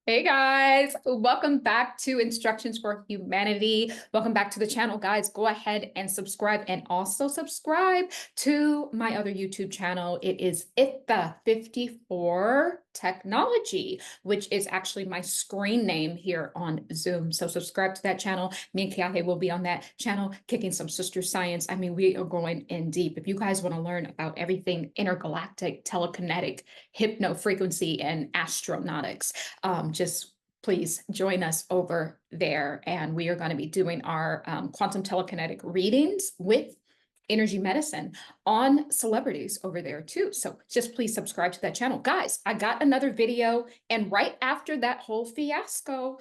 Hey guys, welcome back to Instructions for Humanity. Welcome back to the channel, guys. Go ahead and subscribe, and also subscribe to my other YouTube channel. It is ITHA54 Technology, which is actually my screen name here on Zoom. So subscribe to that channel. Me and Kiahe will be on that channel kicking some sister science. I mean, we are going in deep. If you guys want to learn about everything intergalactic, telekinetic, hypno frequency, and astronautics, just please join us over there. And we are going to be doing our quantum telekinetic readings with energy medicine on celebrities over there too. So just please subscribe to that channel. Guys, I got another video, and right after that whole fiasco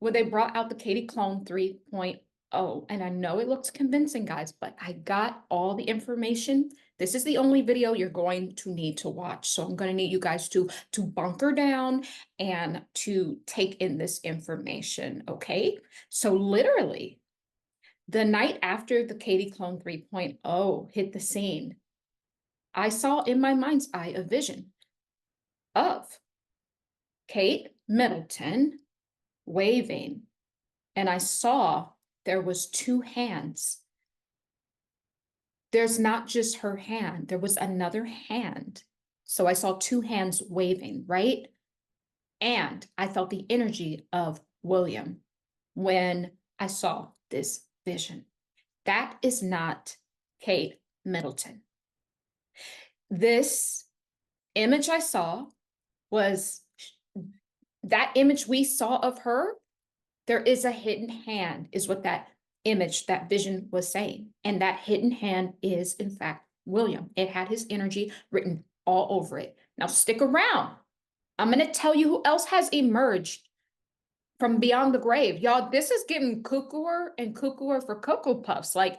where they brought out the Katie Clone 3.0, and I know it looks convincing, guys, but I got all the information. This is the only video you're going to need to watch. So I'm going to need you guys to bunker down and to take in this information, okay? So literally, the night after the Katie Clone 3.0 hit the scene, I saw in my mind's eye a vision of Kate Middleton waving, and I saw there was two hands. There's not just her hand, there was another hand. So I saw two hands waving, right? And I felt the energy of William when I saw this vision. That is not Kate Middleton. This image I saw was that image we saw of her. There is a hidden hand, is what that image, that vision was saying. And that hidden hand is, in fact, William. It had his energy written all over it. Now, stick around. I'm going to tell you who else has emerged from beyond the grave. Y'all, this is getting cuckooer and cuckooer for Cocoa Puffs. Like,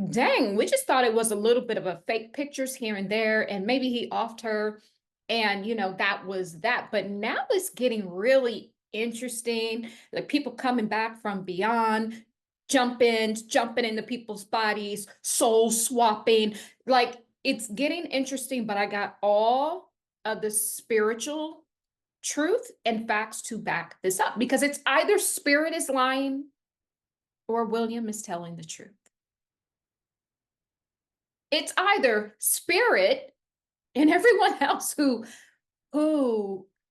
dang, we just thought it was a little bit of a fake pictures here and there, and maybe he offed her, and, that was that. But now it's getting really interesting. Like people coming back from beyond, jumping into people's bodies, soul swapping. Like it's getting interesting, but I got all of the spiritual truth and facts to back this up, because it's either spirit is lying or William is telling the truth. It's either spirit and everyone else who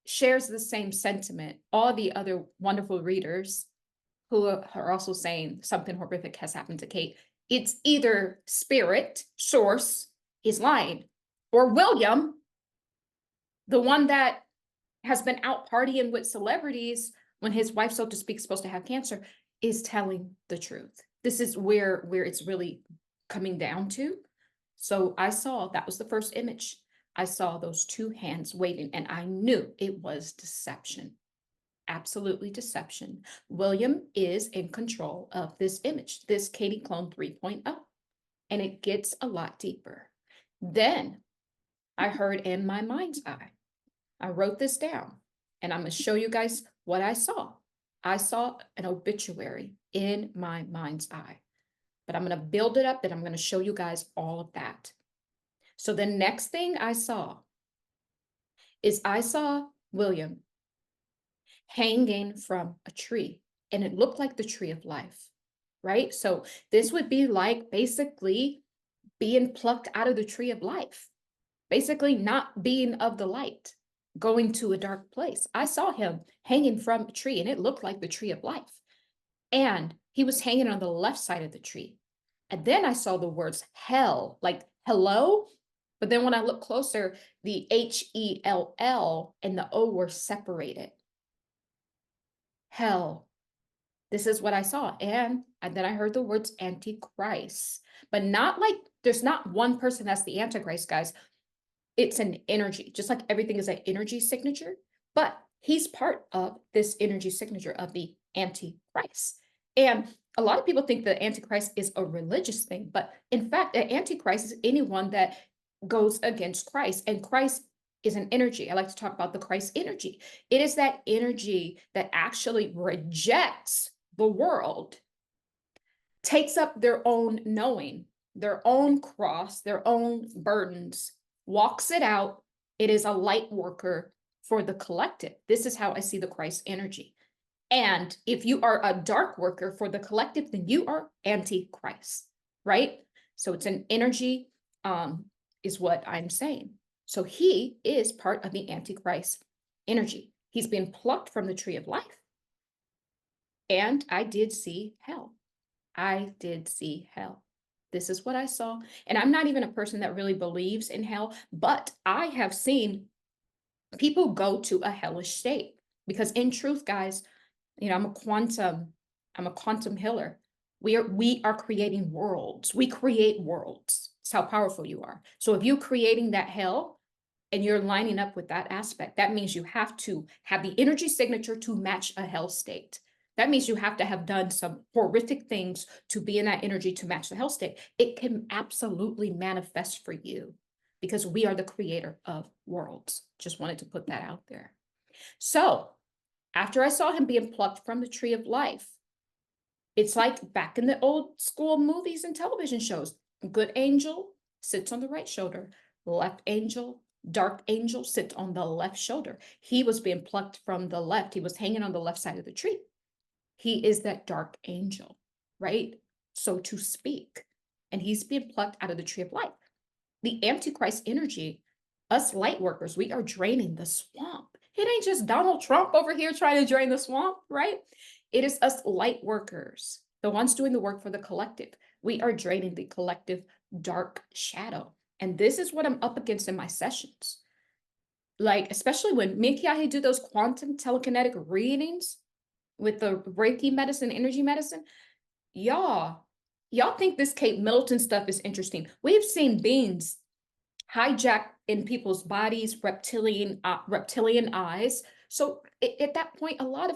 shares the same sentiment, all the other wonderful readers who are also saying something horrific has happened to Kate. It's either spirit, source, is lying, or William, the one that has been out partying with celebrities when his wife, so to speak, is supposed to have cancer, is telling the truth. This is where it's really coming down to. So I saw, that was the first image. I saw those two hands waving, and I knew it was deception. Absolutely deception. William is in control of this image, this Katie Clone 3.0, and it gets a lot deeper. Then I heard in my mind's eye, I wrote this down, and I'm going to show you guys what I saw. I saw an obituary in my mind's eye, but I'm going to build it up, and I'm going to show you guys all of that. So the next thing I saw is I saw William hanging from a tree, and it looked like the tree of life, right? So this would be like basically being plucked out of the tree of life, basically not being of the light, going to a dark place. I saw him hanging from a tree, and it looked like the tree of life. And he was hanging on the left side of the tree. And then I saw the words hell, like hello. But then when I looked closer, the HELL and the O were separated. Hell. This is what I saw. And then I heard the words Antichrist, but not like there's not one person that's the Antichrist, guys. It's an energy, just like everything is an energy signature, but he's part of this energy signature of the Antichrist. And a lot of people think the Antichrist is a religious thing, but in fact, the Antichrist is anyone that goes against Christ, and Christ is an energy. I like to talk about the Christ energy. It is that energy that actually rejects the world, takes up their own knowing, their own cross, their own burdens, walks it out. It is a light worker, for the collective. This is how I see the Christ energy. And if you are a dark worker for the collective, then you are anti-Christ, right? So it's an energy, is what I'm saying. So he is part of the anti-Christ energy. He's been plucked from the tree of life. And I did see hell. I did see hell. This is what I saw. And I'm not even a person that really believes in hell, but I have seen people go to a hellish state. Because in truth, guys, you know, I'm a quantum healer. We are creating worlds. We create worlds. It's how powerful you are. So if you're creating that hell and you're lining up with that aspect, that means you have to have the energy signature to match a hell state. That means you have to have done some horrific things to be in that energy to match the hell state. It can absolutely manifest for you because we are the creator of worlds. Just wanted to put that out there. So after I saw him being plucked from the tree of life, it's like back in the old school movies and television shows. Good angel sits on the right shoulder, left angel, dark angel sits on the left shoulder. He was being plucked from the left. He was hanging on the left side of the tree. He is that dark angel, right? So to speak. And he's being plucked out of the tree of life. The Antichrist energy, us light workers, we are draining the swamp. It ain't just Donald Trump over here trying to drain the swamp, right? It is us light workers, the ones doing the work for the collective. We are draining the collective dark shadow. And this is what I'm up against in my sessions. Like, especially when me and Kiahi do those quantum telekinetic readings with the Reiki medicine, energy medicine, y'all think this Kate Middleton stuff is interesting. We've seen beings hijack in people's bodies, reptilian eyes. So at that point, a lot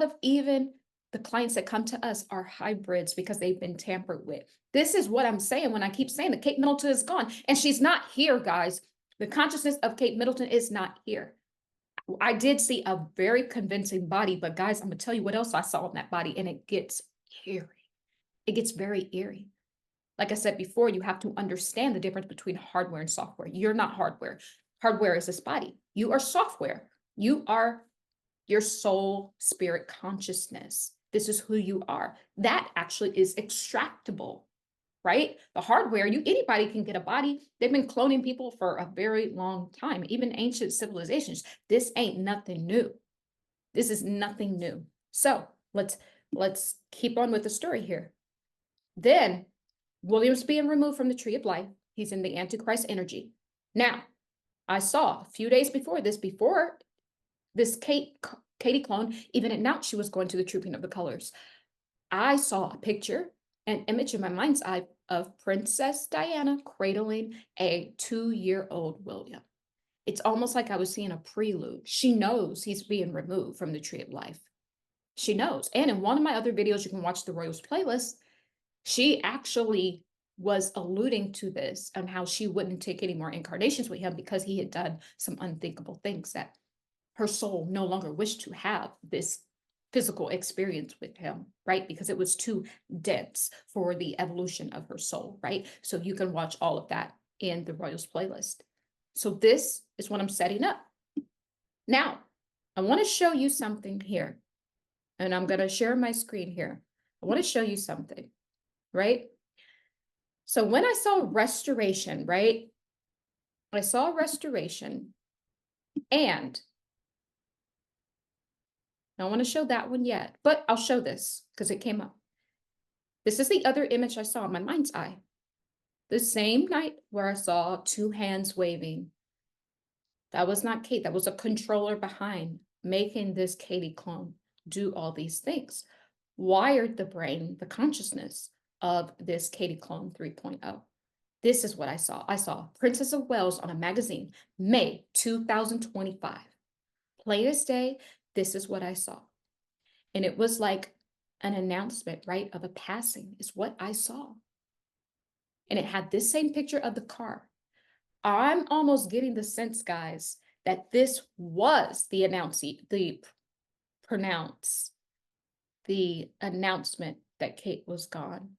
of even the clients that come to us are hybrids because they've been tampered with. This is what I'm saying when I keep saying that Kate Middleton is gone, and she's not here, guys. The consciousness of Kate Middleton is not here. I did see a very convincing body, but guys, I'm gonna tell you what else I saw in that body, and it gets eerie. It gets very eerie. Like I said before, you have to understand the difference between hardware and software. You're not hardware. Hardware is this body. You are software. You are your soul, spirit, consciousness. This is who you are. That actually is extractable, right? The hardware, anybody can get a body. They've been cloning people for a very long time, even ancient civilizations. This ain't nothing new. This is nothing new. So let's keep on with the story here. Then William's being removed from the tree of life. He's in the Antichrist energy. Now, I saw a few days before this Katie clone even announced she was going to the Trooping of the Colors. I saw a picture, an image in my mind's eye of Princess Diana cradling a 2-year-old William. It's almost like I was seeing a prelude. She knows he's being removed from the tree of life. She knows. And in one of my other videos, you can watch the Royals playlist, she actually was alluding to this and how she wouldn't take any more incarnations with him because he had done some unthinkable things that her soul no longer wished to have this physical experience with him, right? Because it was too dense for the evolution of her soul, right? So you can watch all of that in the Royals playlist. So this is what I'm setting up. Now, I want to show you something here. And I'm going to share my screen here. I want to show you something. Right? So when I saw restoration, right? I saw restoration, and I don't want to show that one yet, but I'll show this because it came up. This is the other image I saw in my mind's eye. The same night where I saw 2 hands waving. That was not Kate. That was a controller behind making this Katie clone do all these things. Wired the brain, the consciousness of this Katie clone 3.0. This is what I saw. I saw Princess of Wales on a magazine, May 2025. Plain as day, this is what I saw. And it was like an announcement, right, of a passing is what I saw. And it had this same picture of the car. I'm almost getting the sense, guys, that this was the announcement that Kate was gone.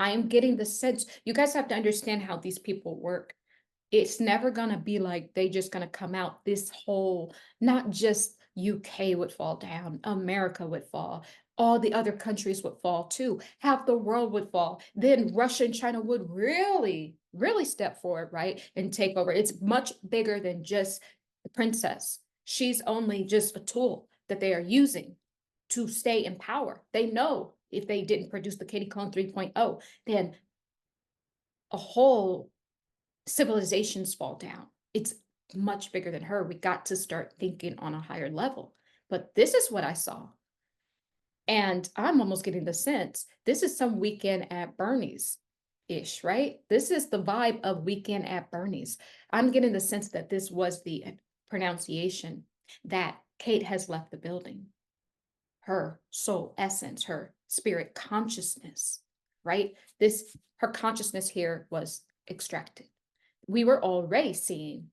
I am getting the sense, you guys have to understand how these people work. It's never going to be like they just going to come out this whole, not just UK would fall down, America would fall, all the other countries would fall too, half the world would fall. Then Russia and China would really, really step forward, right? And take over. It's much bigger than just the princess. She's only just a tool that they are using to stay in power. They know if they didn't produce the Katie Clone 3.0, then a whole civilizations fall down. It's much bigger than her. We got to start thinking on a higher level. But this is what I saw. And I'm almost getting the sense this is some Weekend at Bernie's ish, right? This is the vibe of Weekend at Bernie's. I'm getting the sense that this was the pronunciation that Kate has left the building. Her soul essence, her spirit consciousness, right? Her consciousness here was extracted. We were already seeing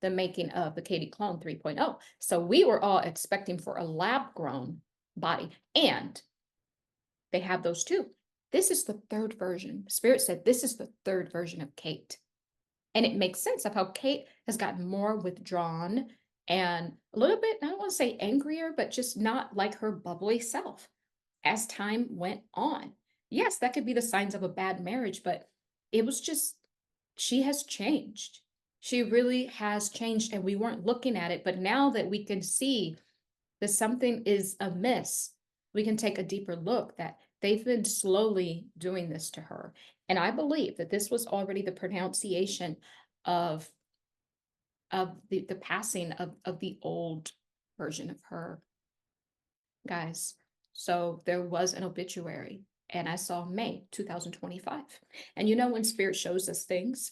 the making of the Katie Clone 3.0. So we were all expecting for a lab grown body, and they have those too. This is the third version. Spirit said this is the third version of Kate. And it makes sense of how Kate has gotten more withdrawn and a little bit, I don't want to say angrier, but just not like her bubbly self as time went on. Yes, that could be the signs of a bad marriage, but it was just, she has changed. She really has changed, and we weren't looking at it. But now that we can see that something is amiss, we can take a deeper look that they've been slowly doing this to her. And I believe that this was already the pronunciation of the passing of the old version of her, guys. So there was an obituary, and I saw May 2025. And you know, when spirit shows us things,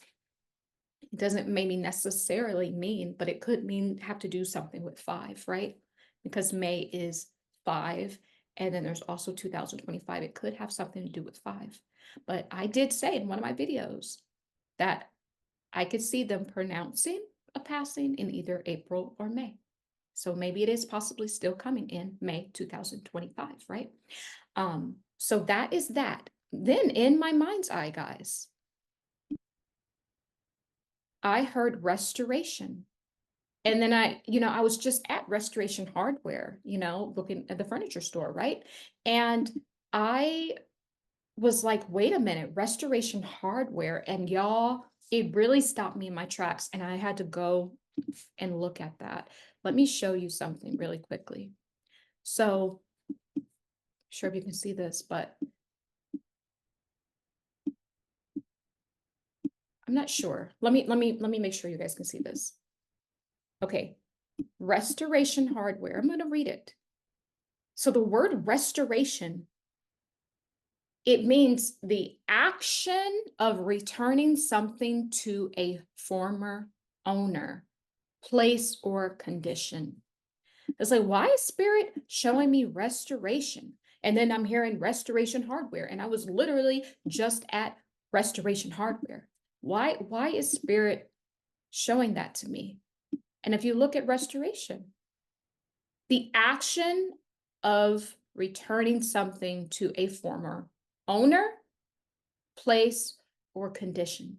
it doesn't maybe necessarily mean, but it could mean have to do something with 5, right? Because May is 5, and then there's also 2025. It could have something to do with 5. But I did say in one of my videos that I could see them pronouncing a passing in either April or May. So maybe it is possibly still coming in May 2025, right? So that is that. Then in my mind's eye, guys, I heard restoration. And then I was just at Restoration Hardware, looking at the furniture store, right? And I was like, wait a minute, Restoration Hardware. And y'all, it really stopped me in my tracks. And I had to go and look at that. Let me show you something really quickly. So, sure if you can see this, but I'm not sure. Let me make sure you guys can see this. Okay, Restoration Hardware. I'm going to read it. So the word restoration, it means the action of returning something to a former owner, place, or condition. It's like, why is spirit showing me restoration? And then I'm hearing Restoration Hardware, and I was literally just at Restoration Hardware. Why is spirit showing that to me? And if you look at restoration, the action of returning something to a former owner, place, or condition.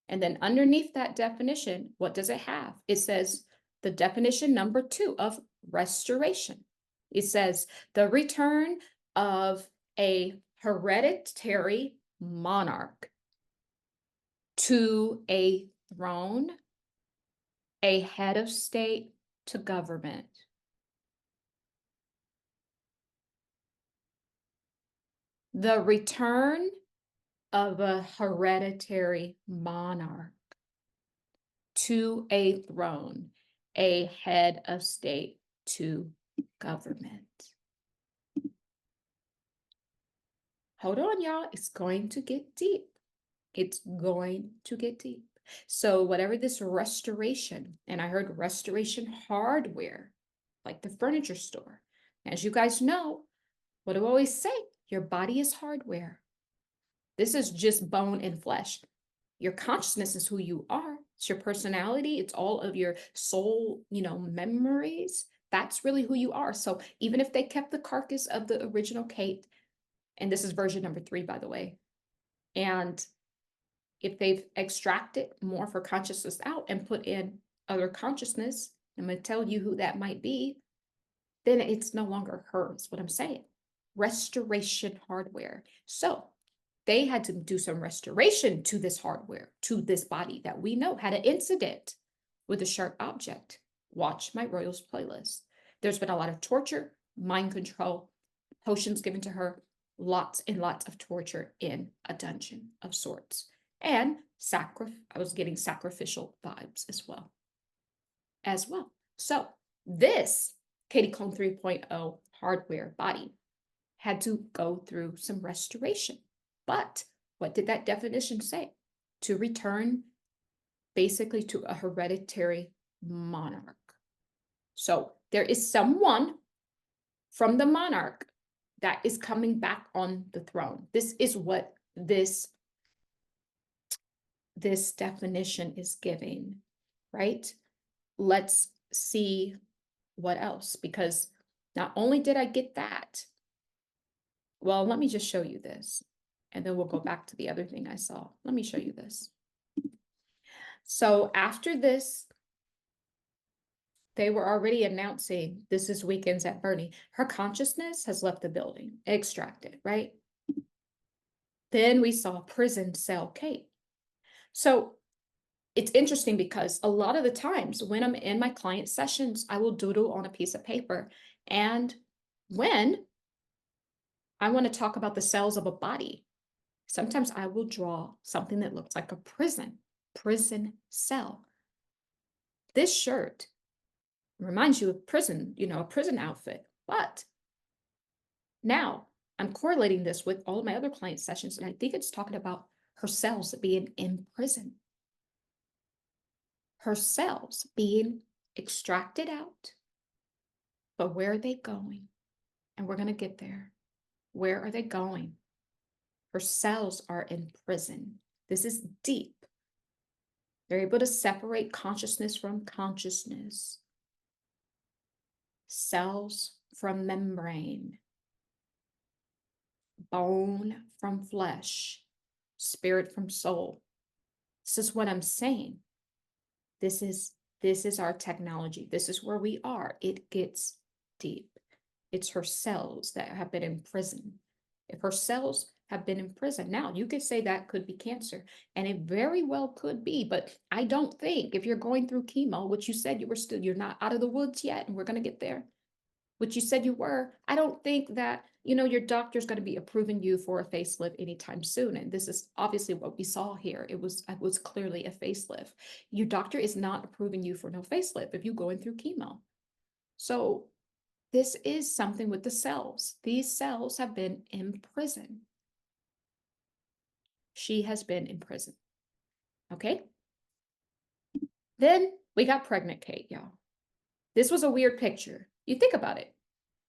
And then underneath that definition, what does it have? It says the definition number 2 of restoration. It says the return of a hereditary monarch to a throne, a head of state to government. The return of a hereditary monarch to a throne, a head of state to government. Hold on, y'all. It's going to get deep. It's going to get deep. So whatever this restoration, and I heard Restoration Hardware, like the furniture store. As you guys know, what do I always say? Your body is hardware. This is just bone and flesh. Your consciousness is who you are. It's your personality. It's all of your soul, memories. That's really who you are. So even if they kept the carcass of the original Kate, and this is version number 3, by the way, and if they've extracted more of her consciousness out and put in other consciousness, I'm going to tell you who that might be, then it's no longer hers, what I'm saying. Restoration hardware. So they had to do some restoration to this hardware, to this body that we know had an incident with a sharp object. Watch my Royals playlist. There's been a lot of torture, mind control, potions given to her, lots and lots of torture in a dungeon of sorts. And I was getting sacrificial vibes as well. So this Katie Cone 3.0 hardware body had to go through some restoration. But what did that definition say? To return basically to a hereditary monarch. So there is someone from the monarch that is coming back on the throne. This is what this definition is giving, right? Let's see what else, because not only did I get that, well, let me just show you this, and then we'll go back to the other thing I saw. Let me show you this. So after this, they were already announcing this is Weekends at Bernie. Her consciousness has left the building, extracted, right? Then we saw prison cell Kate. So it's interesting because a lot of the times when I'm in my client sessions, I will doodle on a piece of paper. And when I want to talk about the cells of a body, sometimes I will draw something that looks like a prison cell. This shirt reminds you of prison, a prison outfit. But now I'm correlating this with all of my other client sessions, and I think it's talking about her cells being in prison. Her cells being extracted out. But where are they going? And we're going to get there. Where are they going? Her cells are in prison. This is deep. They're able to separate consciousness from consciousness. Cells from membrane. Bone from flesh. Spirit from soul. This is what I'm saying. This is our technology. This is where we are. It gets deep. It's her cells that have been in prison. If her cells have been in prison, now you could say that could be cancer, and it very well could be, but I don't think if you're going through chemo, which you said you're not out of the woods yet, and we're going to get there, which you said you were, I don't think that, your doctor's going to be approving you for a facelift anytime soon. And this is obviously what we saw here. It was clearly a facelift. Your doctor is not approving you for no facelift if you're going through chemo. So this is something with the cells. These cells have been in prison. She has been in prison. Okay. Then we got pregnant Kate, y'all. This was a weird picture. You think about it.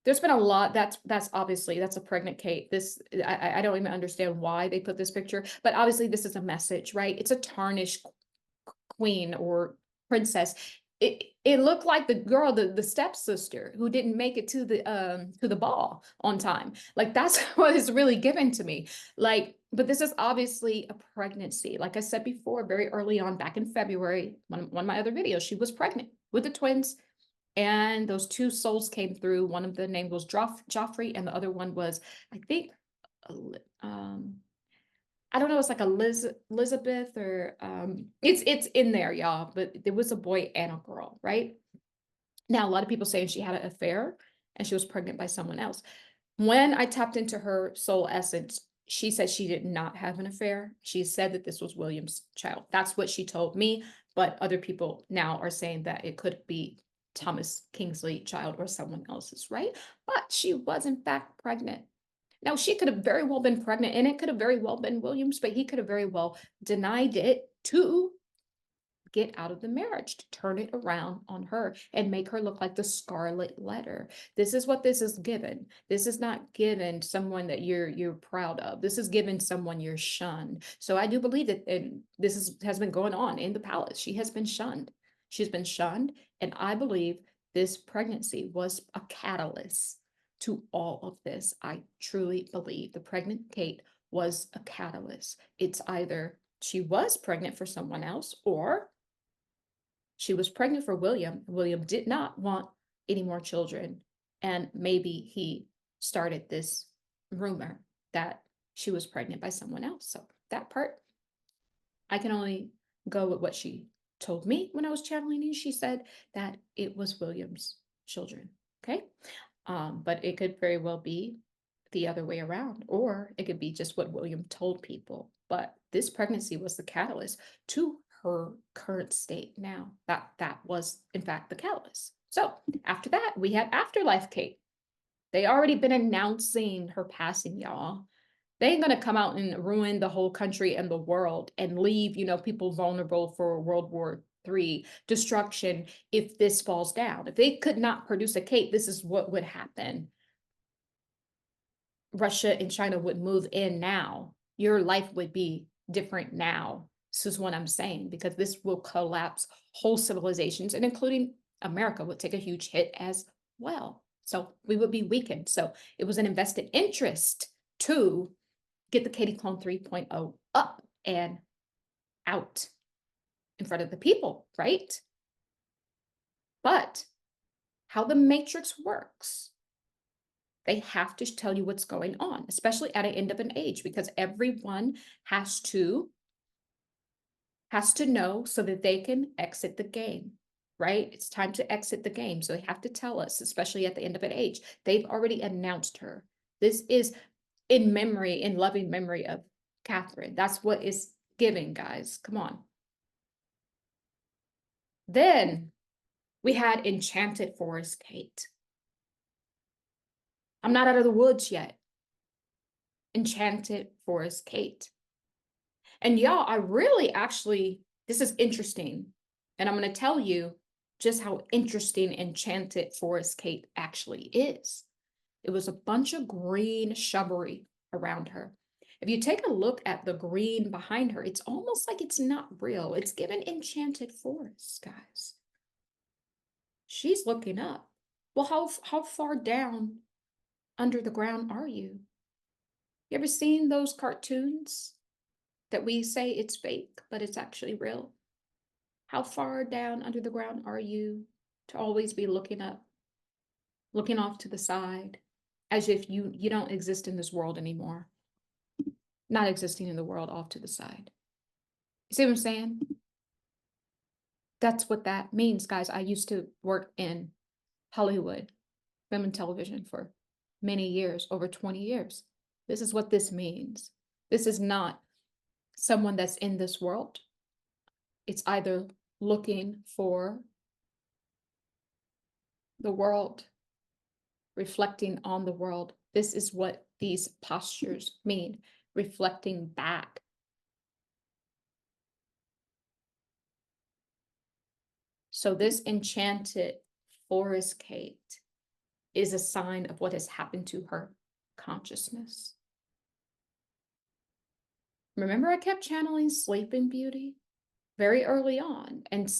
There's been a lot. That's obviously, that's a pregnant Kate. I don't even understand why they put this picture, but obviously this is a message, right? It's a tarnished queen or princess. It looked like the girl, the stepsister who didn't make it to the ball on time. Like that's what is really given to me. But this is obviously a pregnancy. Like I said before, very early on, back in February, one of my other videos, she was pregnant with the twins. And those two souls came through. One of the name was Joffrey, and the other one was, I think, I don't know, it's like Elizabeth or it's in there, y'all. But there was a boy and a girl, right? Now, a lot of people saying she had an affair and she was pregnant by someone else. When I tapped into her soul essence, she said she did not have an affair. She said that this was William's child. That's what she told me. But other people now are saying that it could be Thomas Kingsley child or someone else's, right? But she was in fact pregnant. Now she could have very well been pregnant, and it could have very well been Williams, but he could have very well denied it to get out of the marriage, to turn it around on her and make her look like the Scarlet Letter. This is what this is given. This is not given someone that you're proud of. This is given someone you're shunned. So I do believe that, and has been going on in the palace. She has been shunned. She's been shunned, and I believe this pregnancy was a catalyst to all of this. I truly believe the pregnant Kate was a catalyst. It's either she was pregnant for someone else, or she was pregnant for William. William did not want any more children. And maybe he started this rumor that she was pregnant by someone else. So that part, I can only go with what she told me when I was channeling you. She said that it was William's children. Okay. But it could very well be the other way around, or it could be just what William told people. But this pregnancy was the catalyst to her current state now. That was, in fact, the catalyst. So after that, we had Afterlife Kate. They already been announcing her passing, y'all. They ain't gonna come out and ruin the whole country and the world and leave, people vulnerable for World War III destruction if this falls down. If they could not produce a Kate, this is what would happen. Russia and China would move in now. Your life would be different now. This is what I'm saying, because this will collapse whole civilizations, and including America would take a huge hit as well. So we would be weakened. So it was an invested interest to get the Katie Clone 3.0 up and out in front of the people, right? But how the matrix works, they have to tell you what's going on, especially at the end of an age, because everyone has to know so that they can exit the game, right? It's time to exit the game. So they have to tell us, especially at the end of an age. They've already announced her. This is in memory, in loving memory of Catherine. That's what is giving, guys. Come on. Then we had Enchanted Forest Kate. I'm not out of the woods yet. Enchanted Forest Kate. And y'all, I really actually, this is interesting. And I'm going to tell you just how interesting Enchanted Forest Kate actually is. It was a bunch of green shrubbery around her. If you take a look at the green behind her, it's almost like it's not real. It's given Enchanted Forest, guys. She's looking up. Well, how far down under the ground are you? You ever seen those cartoons that we say it's fake, but it's actually real? How far down under the ground are you to always be looking up, looking off to the side, as if you don't exist in this world anymore? Not existing in the world, off to the side. You see what I'm saying? That's what that means, guys. I used to work in Hollywood, film and television for many years, over 20 years. This is what this means. This is not someone that's in this world. It's either looking for the world, reflecting on the world. This is what these postures mean, reflecting back. So this Enchanted Forest Kate is a sign of what has happened to her consciousness. Remember, I kept channeling Sleeping Beauty very early on, and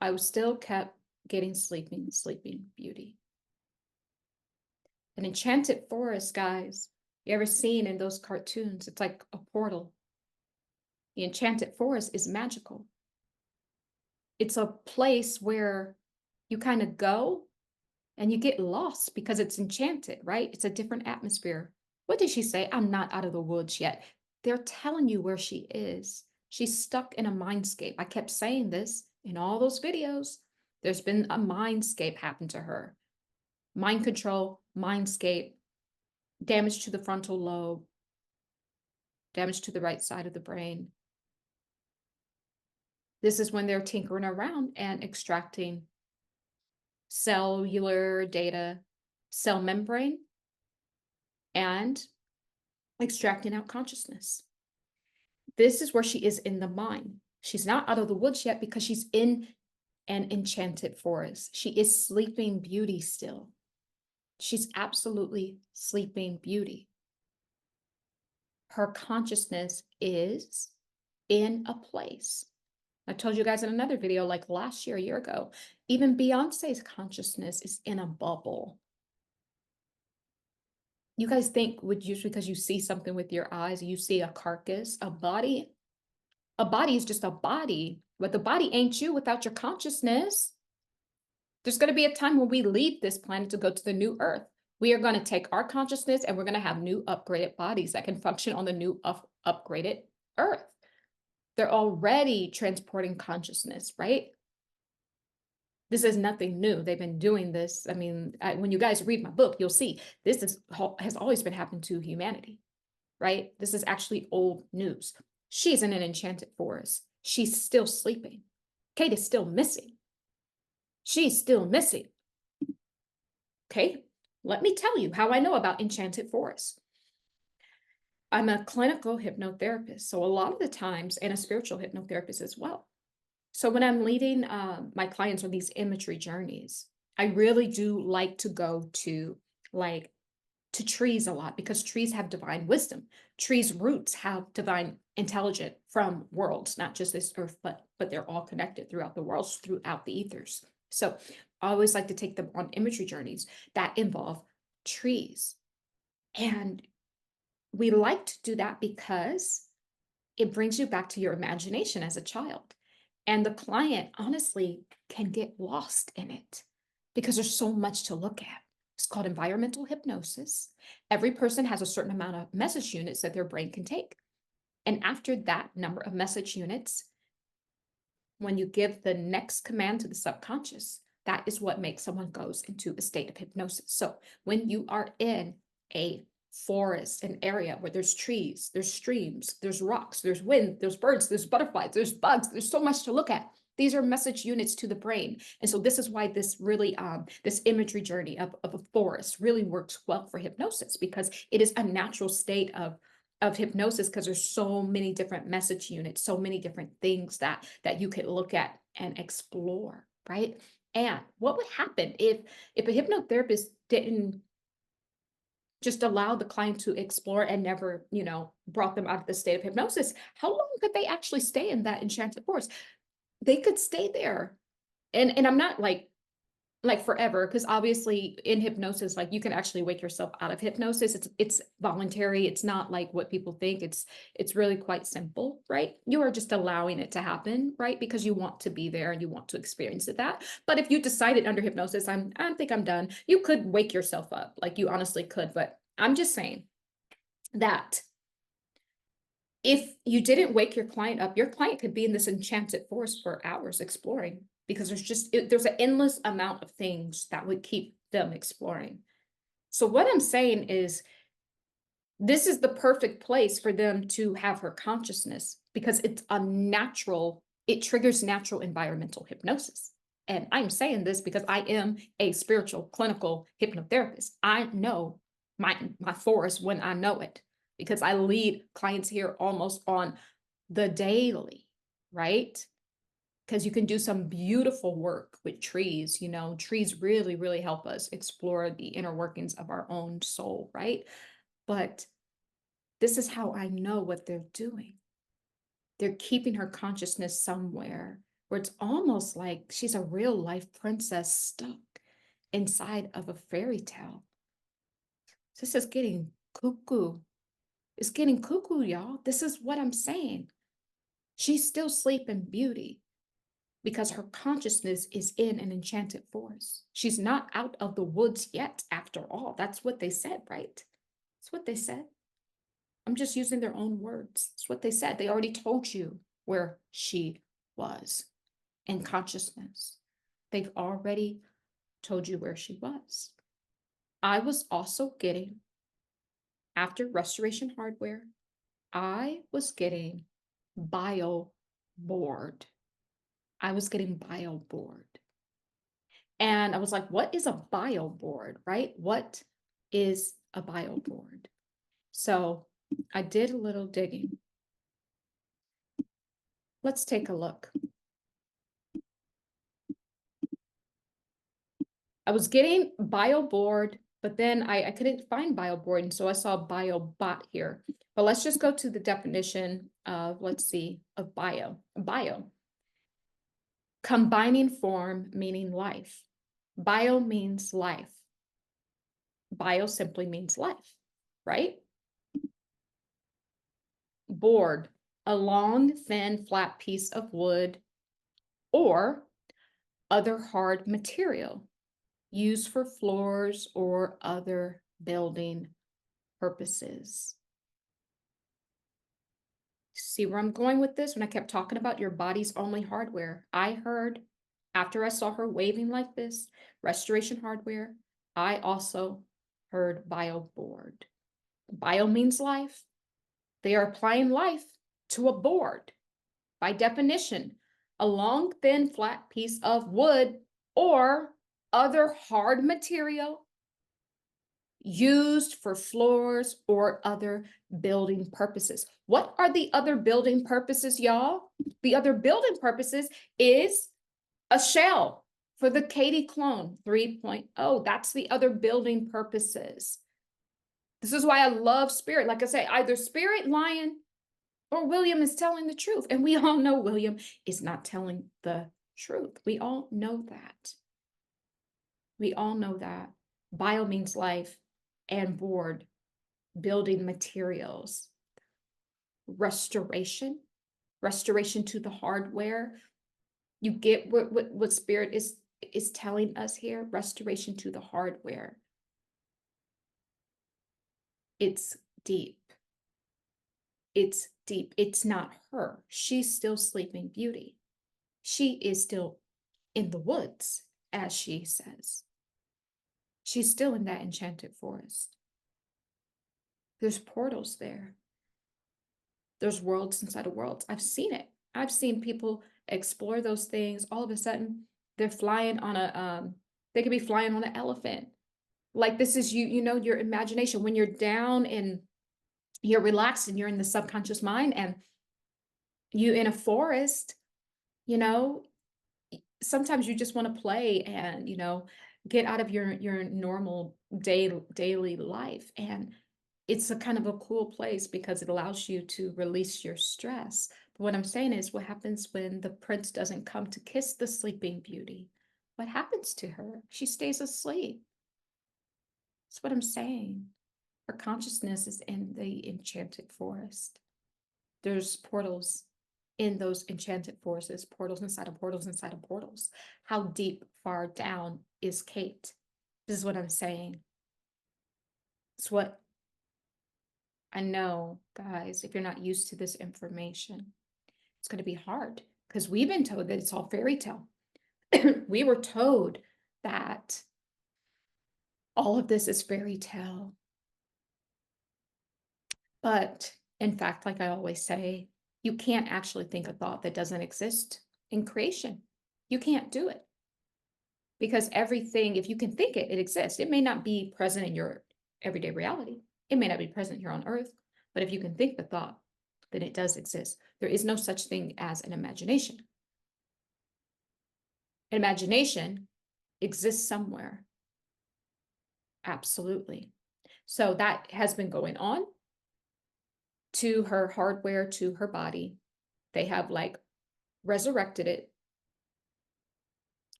I was still kept getting Sleeping Beauty. An Enchanted Forest, guys, you ever seen in those cartoons? It's like a portal. The Enchanted Forest is magical. It's a place where you kind of go and you get lost because it's enchanted, right? It's a different atmosphere. What did she say? I'm not out of the woods yet. They're telling you where she is. She's stuck in a mindscape. I kept saying this in all those videos. There's been a mindscape happen to her. Mind control, mindscape, damage to the frontal lobe, damage to the right side of the brain. This is when they're tinkering around and extracting cellular data, cell membrane, and extracting out consciousness. This is where she is in the mind. She's not out of the woods yet because she's in an enchanted forest. She is Sleeping Beauty still. She's absolutely Sleeping Beauty. Her consciousness is in a place. I told you guys in another video, like last year, a year ago, even Beyonce's consciousness is in a bubble. You guys think, would you, because you see something with your eyes, you see a carcass, a body? a body is just a body, but the body ain't you without your consciousness. There's going to be a time when we leave this planet to go to the new earth. We are going to take our consciousness and we're going to have new upgraded bodies that can function on the new upgraded earth. They're already transporting consciousness, right? This is nothing new. They've been doing this. I mean, when you guys read my book, you'll see this has always been happening to humanity, right? This is actually old news. She's in an enchanted forest. She's still sleeping. Kate is still missing. She's still missing. Okay, let me tell you how I know about enchanted forests. I'm a clinical hypnotherapist, so a lot of the times, and a spiritual hypnotherapist as well. So when I'm leading my clients on these imagery journeys, I really do like to go to trees a lot, because trees have divine wisdom. Trees' roots have divine intelligence from worlds, not just this earth, but they're all connected throughout the worlds, throughout the ethers. So I always like to take them on imagery journeys that involve trees. And we like to do that because it brings you back to your imagination as a child. And the client honestly can get lost in it because there's so much to look at. It's called environmental hypnosis. Every person has a certain amount of message units that their brain can take. And after that number of message units, when you give the next command to the subconscious, that is what makes someone goes into a state of hypnosis. So when you are in a forest, an area where there's trees, there's streams, there's rocks, there's wind, there's birds, there's butterflies, there's bugs, there's so much to look at. These are message units to the brain. And so this is why this really, this imagery journey of a forest really works well for hypnosis, because it is a natural state of hypnosis, because there's so many different message units, so many different things that you could look at and explore, right? And what would happen if a hypnotherapist didn't just allow the client to explore and never, brought them out of the state of hypnosis? How long could they actually stay in that enchanted forest? They could stay there. And I'm not like forever, because obviously in hypnosis, like, you can actually wake yourself out of hypnosis. It's voluntary. It's not like what people think. It's really quite simple, right? You are just allowing it to happen, right? Because you want to be there and you want to experience that. But if you decided under hypnosis, I don't think I'm done, you could wake yourself up. Like, you honestly could. But I'm just saying that if you didn't wake your client up, your client could be in this enchanted forest for hours exploring, because there's an endless amount of things that would keep them exploring. So what I'm saying is, this is the perfect place for them to have her consciousness, because it triggers natural environmental hypnosis. And I'm saying this because I am a spiritual clinical hypnotherapist. I know my forest when I know it, because I lead clients here almost on the daily, right? Because you can do some beautiful work with trees. Trees really, really help us explore the inner workings of our own soul, right? But this is how I know what they're doing. They're keeping her consciousness somewhere where it's almost like she's a real life princess stuck inside of a fairy tale. This is getting cuckoo. It's getting cuckoo, y'all. This is what I'm saying. She's still sleeping beauty, because her consciousness is in an enchanted forest. She's not out of the woods yet, after all. That's what they said, right? That's what they said. I'm just using their own words. That's what they said. They already told you where she was in consciousness. They've already told you where she was. I was also getting, after Restoration Hardware, I was getting Bioboard. I was getting Bioboard. And I was like, what is a Bioboard, right? What is a Bioboard? So I did a little digging. Let's take a look. I was getting Bioboard, but then I couldn't find Bioboard, and so I saw Biobot here. But let's just go to the definition of, let's see, of bio. Bio. Combining form, meaning life. Bio means life. Bio simply means life, right? Board, a long, thin, flat piece of wood or other hard material used for floors or other building purposes. See where I'm going with this? When I kept talking about your body's only hardware, I heard, after I saw her waving like this, restoration hardware, I also heard Bioboard. Bio means life. They are applying life to a board. By definition, a long, thin, flat piece of wood or other hard material used for floors or other building purposes. What are the other building purposes, y'all? The other building purposes is a shell for the Katie clone 3.0. That's the other building purposes. This is why I love Spirit. Like I say, either Spirit, Lion, or William is telling the truth. And we all know William is not telling the truth. We all know that. We all know that. Bio means life, and board, building materials. Restoration to the hardware. You get what Spirit is telling us here? Restoration to the hardware. It's deep. It's deep. It's not her. She's still Sleeping Beauty. She is still in the woods, as she says. She's still in that enchanted forest. There's portals there. There's worlds inside of worlds. I've seen it. I've seen people explore those things. All of a sudden, they're flying on they could be flying on an elephant. Like this is you know, your imagination. When you're down and you're relaxed and you're in the subconscious mind and you in a forest, you know, sometimes you just want to play and, you know, get out of your normal daily life. And it's a kind of a cool place because it allows you to release your stress. But what I'm saying is, what happens when the prince doesn't come to kiss the Sleeping Beauty? What happens to her? She stays asleep. That's what I'm saying. Her consciousness is in the enchanted forest. There's portals in those enchanted forests, portals inside of portals inside of portals. How deep, far down is Kate? This is what I'm saying. It's what I know, guys, if you're not used to this information, it's going to be hard because we've been told that it's all fairy tale. We were told that all of this is fairy tale. But in fact, like I always say, you can't actually think a thought that doesn't exist in creation. You can't do it. Because everything, if you can think it, it exists. It may not be present in your everyday reality. It may not be present here on earth, but if you can think the thought, then it does exist. There is no such thing as an imagination. Imagination exists somewhere. Absolutely. So that has been going on to her hardware, to her body. They have like resurrected it.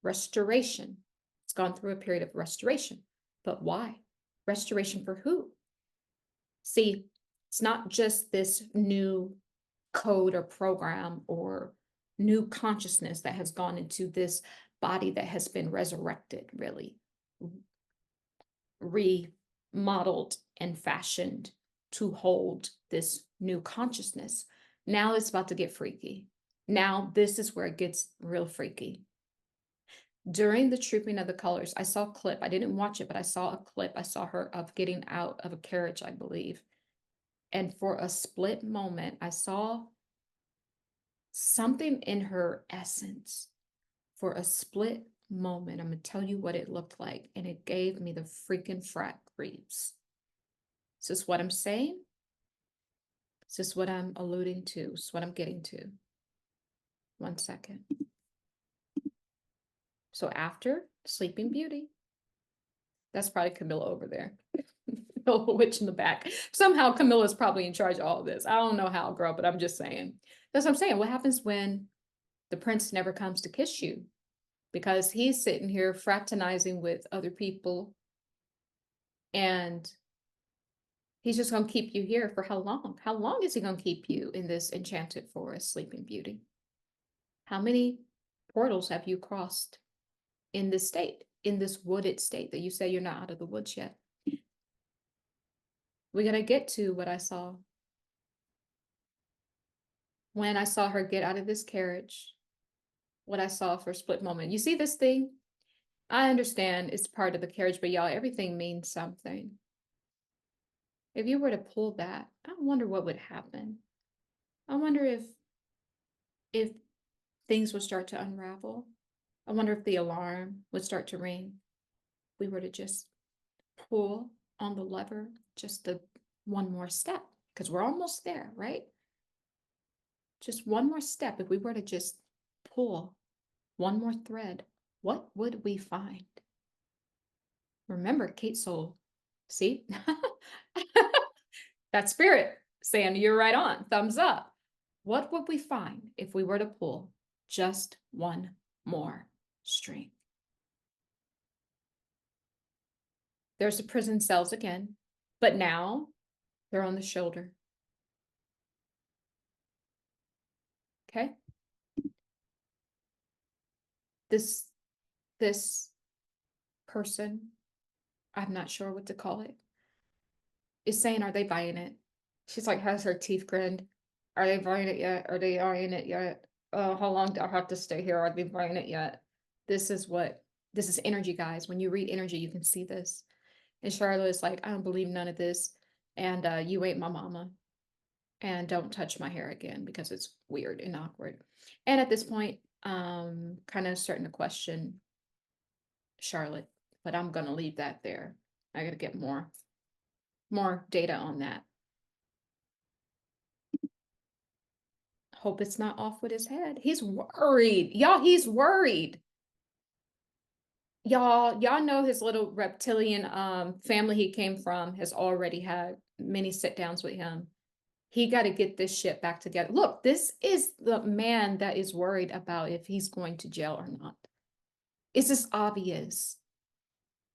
Restoration. It's gone through a period of restoration. But why? Restoration for who? See, it's not just this new code or program or new consciousness that has gone into this body that has been resurrected, really remodeled and fashioned to hold this new consciousness. Now it's about to get freaky. Now this is where it gets real freaky. During the Trooping of the Colors, I saw a clip. I didn't watch it, but I saw a clip. I saw her of getting out of a carriage, I believe. And for a split moment, I saw something in her essence. For a split moment, I'm going to tell you what it looked like. And it gave me the freaking frat creeps. Is this what I'm saying? Is this what I'm alluding to? Is what I'm getting to? 1 second. So after Sleeping Beauty, that's probably Camilla over there. The witch in the back. Somehow Camilla's probably in charge of all of this. I don't know how, girl, but I'm just saying. That's what I'm saying. What happens when the prince never comes to kiss you? Because he's sitting here fraternizing with other people and He's just going to keep you here for how long? How long is he going to keep you in this enchanted forest, Sleeping Beauty? How many portals have you crossed in this state, in this wooded state that you say you're not out of the woods yet? We're going to get to what I saw. When I saw her get out of this carriage, what I saw for a split moment. You see this thing? I understand it's part of the carriage, but y'all, everything means something. If you were to pull that, I wonder what would happen. I wonder if things would start to unravel. I wonder if the alarm would start to ring. We were to just pull on the lever, just the one more step, because we're almost there, right? Just one more step. If we were to just pull one more thread, what would we find? Remember, Kate Soul. See? That spirit saying you're right on. Thumbs up. What would we find if we were to pull just one more string? There's the prison cells again, but now they're on the shoulder. Okay? This person, I'm not sure what to call it, is saying, are they buying it? She's like, has her teeth grinned. Are they buying it yet? Are they buying it yet? How long do I have to stay here? Are they buying it yet? This is energy, guys. When you read energy, you can see this. And Charlotte is like, I don't believe none of this. And you ain't my mama. And don't touch my hair again because it's weird and awkward. And at this point, kind of starting to question Charlotte, but I'm gonna leave that there. I gotta get more data on that. Hope it's not off with his head. He's worried. Y'all, he's worried. Y'all know his little reptilian family he came from has already had many sit downs with him. He got to get this shit back together. Look, this is the man that is worried about if he's going to jail or not. It's just obvious.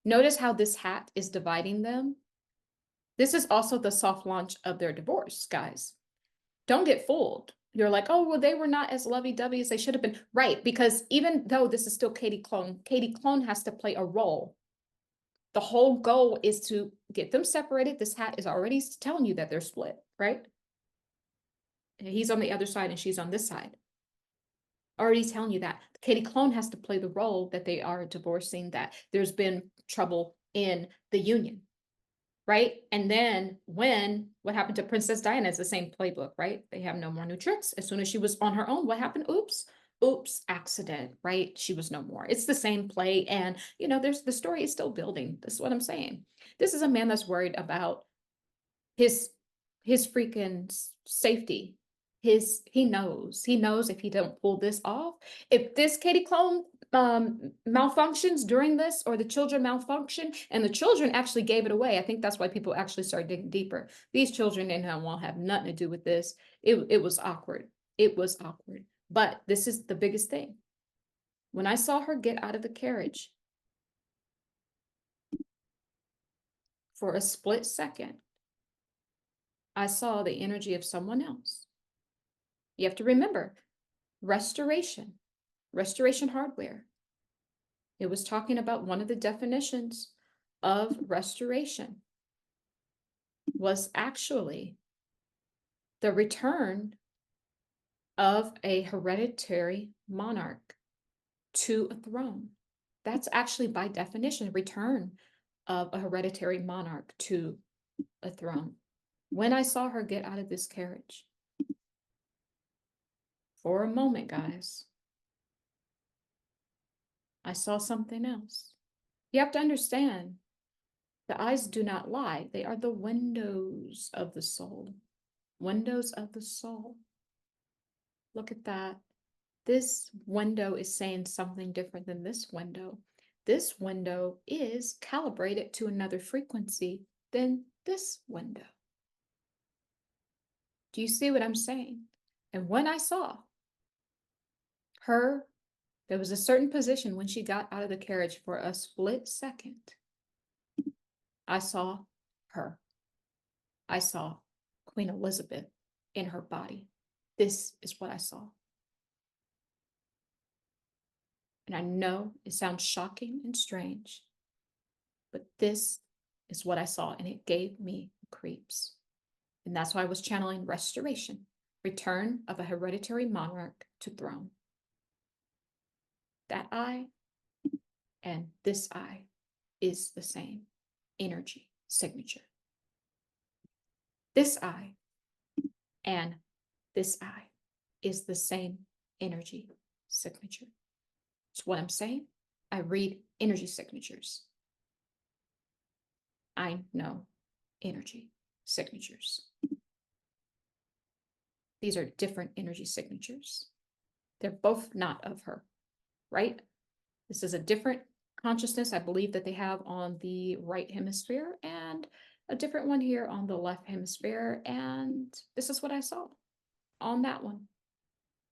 Notice how this hat is dividing them. This is also the soft launch of their divorce, guys. Don't get fooled. You're like, oh, well, they were not as lovey-dovey as they should have been. Right, because even though this is still Katie Clone has to play a role. The whole goal is to get them separated. This hat is already telling you that they're split, right? He's on the other side and she's on this side. Already telling you that. Katie Clone has to play the role that they are divorcing, that there's been trouble in the union, right? And then what happened to Princess Diana is the same playbook, right? They have no more new tricks. As soon as she was on her own, what happened? Oops, accident, right? She was no more. It's the same play. And, the story is still building. This is what I'm saying. This is a man that's worried about his freaking safety. He knows if he don't pull this off, if this Katie Clone malfunctions during this, or the children malfunction, and the children actually gave it away. I think that's why people actually started digging deeper. These children won't have nothing to do with this. It was awkward. It was awkward. But this is the biggest thing. When I saw her get out of the carriage, for a split second, I saw the energy of someone else. You have to remember, restoration hardware. It was talking about one of the definitions of restoration was actually the return of a hereditary monarch to a throne. That's actually by definition, a return of a hereditary monarch to a throne. When I saw her get out of this carriage, for a moment, guys, I saw something else. You have to understand, the eyes do not lie. They are the windows of the soul. Windows of the soul. Look at that. This window is saying something different than this window. This window is calibrated to another frequency than this window. Do you see what I'm saying? And when I saw her, there was a certain position when she got out of the carriage for a split second. I saw her. I saw Queen Elizabeth in her body. This is what I saw. And I know it sounds shocking and strange, but this is what I saw, and it gave me creeps. And that's why I was channeling restoration, return of a hereditary monarch to throne. That eye and this eye is the same energy signature. This eye and this eye is the same energy signature. It's what I'm saying. I read energy signatures. I know energy signatures. These are different energy signatures. They're both not of her, right? This is a different consciousness, I believe, that they have on the right hemisphere, and a different one here on the left hemisphere. And this is what I saw on that one.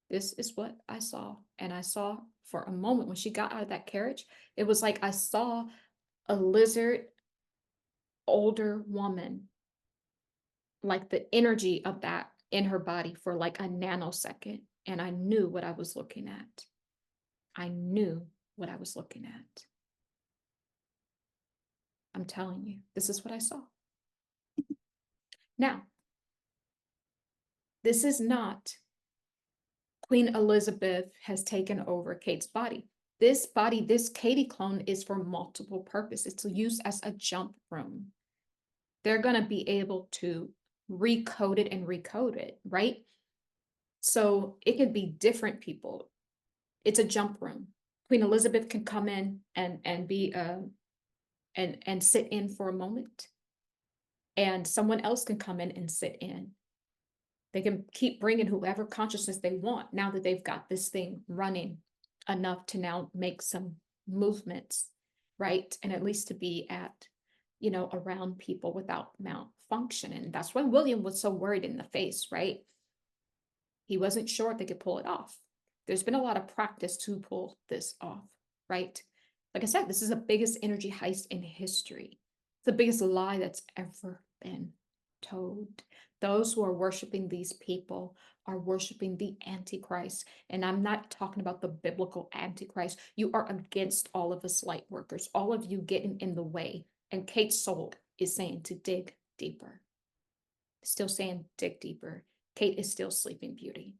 This is what I saw. And I saw for a moment when she got out of that carriage, it was like I saw a lizard, older woman, like the energy of that in her body for like a nanosecond. And I knew what I was looking at. I knew what I was looking at. I'm telling you, this is what I saw. Now, this is not Queen Elizabeth has taken over Kate's body. This body, this Katie clone, is for multiple purposes. It's used as a jump room. They're going to be able to recode it and recode it, right? So it could be different people. It's a jump room. Queen Elizabeth can come in and be and sit in for a moment, and someone else can come in and sit in. They can keep bringing whoever consciousness they want now that they've got this thing running enough to now make some movements, right? And at least to be at, you know, around people without malfunction. And that's why William was so worried in the face, right? He wasn't sure if they could pull it off. There's been a lot of practice to pull this off, right? Like I said, this is the biggest energy heist in history. It's the biggest lie that's ever been told. Those who are worshiping these people are worshiping the Antichrist. And I'm not talking about the biblical Antichrist. You are against all of us light workers, all of you getting in the way. And Kate's soul is saying to dig deeper. Still saying dig deeper. Kate is still Sleeping Beauty.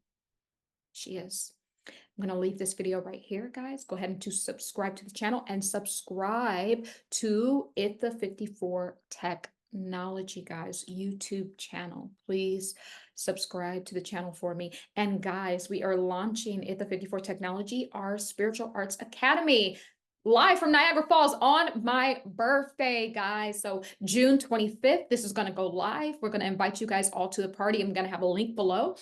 She is. I'm going to leave this video right here, guys. Go ahead and to subscribe to the channel and subscribe to It54 Technology, guys, YouTube channel. Please subscribe to the channel for me. And guys, we are launching It54 Technology, our spiritual arts academy, live from Niagara Falls on my birthday, guys. So June 25th, this is going to go live. We're going to invite you guys all to the party. I'm going to have a link below.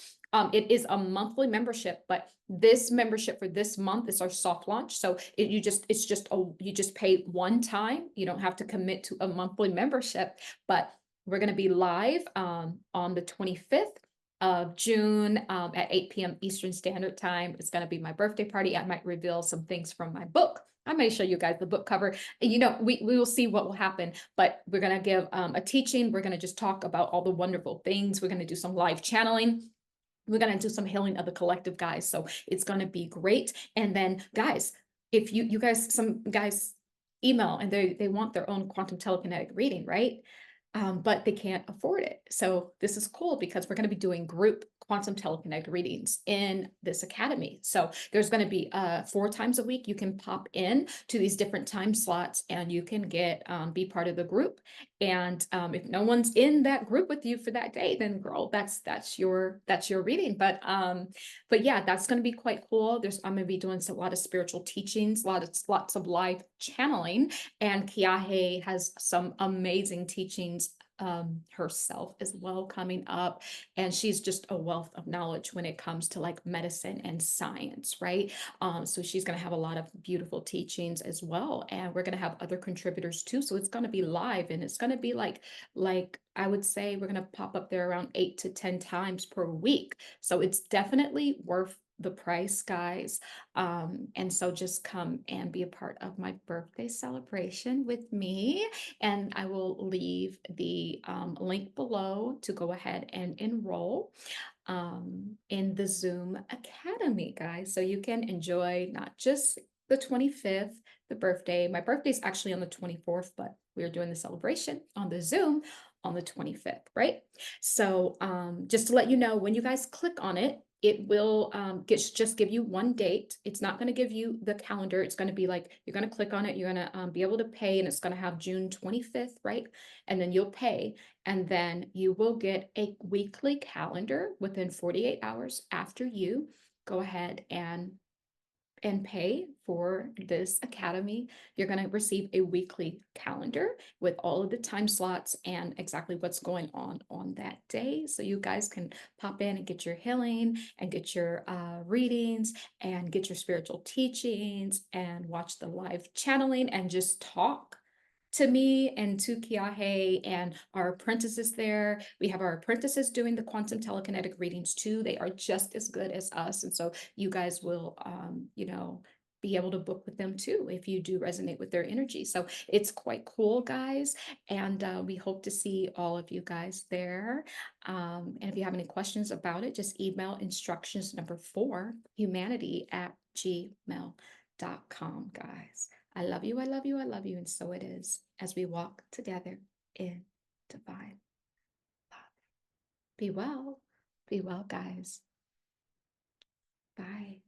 It is a monthly membership, but this membership for this month is our soft launch. So you just pay one time. You don't have to commit to a monthly membership, but we're going to be live on the 25th of June at 8 p.m. Eastern Standard Time. It's going to be my birthday party. I might reveal some things from my book. I may show you guys the book cover. You know, we will see what will happen, but we're going to give a teaching. We're going to just talk about all the wonderful things. We're going to do some live channeling. We're going to do some healing of the collective, guys. So it's going to be great. And then, guys, if some guys email and they want their own quantum telekinetic reading, right? But they can't afford it. So this is cool because we're going to be doing group quantum telekinetic readings in this academy. So there's going to be 4 times a week. You can pop in to these different time slots and you can get be part of the group. And if no one's in that group with you for that day, then girl, that's your reading. But yeah, that's going to be quite cool. I'm going to be doing a lot of spiritual teachings, lots of live channeling, and Kiahe has some amazing teachings herself as well coming up, and she's just a wealth of knowledge when it comes to like medicine and science, right? So she's going to have a lot of beautiful teachings as well, and we're going to have other contributors too. So it's going to be live, and it's going to be like I would say we're going to pop up there around 8 to 10 times per week. So it's definitely worth the price, guys. And so just come and be a part of my birthday celebration with me. And I will leave the link below to go ahead and enroll in the Zoom Academy, guys. So you can enjoy not just the 25th, the birthday. My birthday is actually on the 24th, but we're doing the celebration on the Zoom on the 25th, right? So just to let you know, when you guys click on it, it will just give you one date. It's not going to give you the calendar. It's going to be like, you're going to click on it, you're going to be able to pay, and it's going to have June 25th, right? And then you'll pay, and then you will get a weekly calendar within 48 hours after you go ahead and pay for this academy. You're going to receive a weekly calendar with all of the time slots and exactly what's going on that day. So you guys can pop in and get your healing and get your readings and get your spiritual teachings and watch the live channeling and just talk to me and to Kiahe and our apprentices there. We have our apprentices doing the quantum telekinetic readings too. They are just as good as us. And so you guys will, be able to book with them too if you do resonate with their energy. So it's quite cool, guys. And we hope to see all of you guys there. And if you have any questions about it, just email instructions number 4, humanity@gmail.com, guys. I love you, I love you, I love you, and so it is as we walk together in divine love. Be well, guys. Bye.